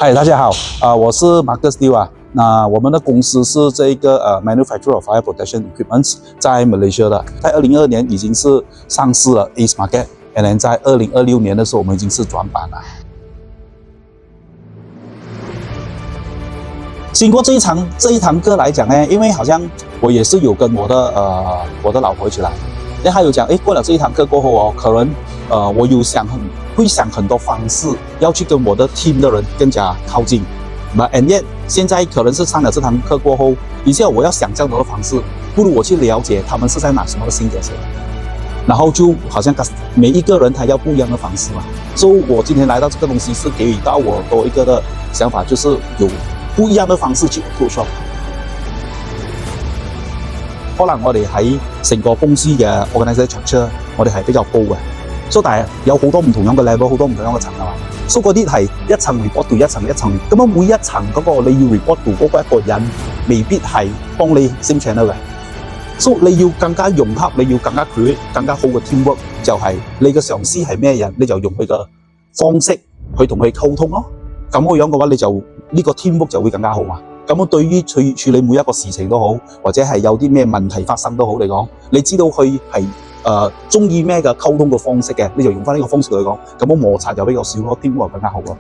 嗨，大家好，我是 Marcus Liu 啊。那我们的公司是这个manufacturer of fire protection equipments，在 Malaysia 的，在2022年已经是上市了 Ace Market，然后在2026年的时候我们已经是转板了。经过这一堂课来讲呢，因为好像我也是有跟我的老婆一起来，然后他有讲，过了这一堂课过后哦，可能我有会想很多方式要去跟我的 team 的人更加靠近。And yet 现在可能是上了这堂课过后，以前我要想这样的方式，不如我去了解他们是在拿什么的性格先，然后就好像每一个人他要不一样的方式嘛。所以我今天来到这个东西是给予到我多一个的想法，就是有不一樣嘅方式去 approach 咯。可能我哋喺成個公司嘅 organization structure，我哋係比較高嘅，所以但係有好多唔同樣嘅 level， 好多唔同樣嘅層啊嘛。所以嗰啲係一層 report 到一層，咁樣每一層嗰個你要 report 到嗰個一個人，未必係幫你 same channel 嘅。所以你要更加融合，你要更加 create 更加好嘅 teamwork， 就係你嘅上司係咩人，你就用佢嘅方式去同佢溝通咯。咁嘅樣嘅話，你就呢個 teamwork 就會更加好嘛。咁對於處理每一個事情都好，或者係有啲咩問題發生都好嚟講，你知道佢係中意咩嘅溝通嘅方式嘅，你就用翻呢個方式去講，咁摩擦就比較少咯，teamwork更加好咯。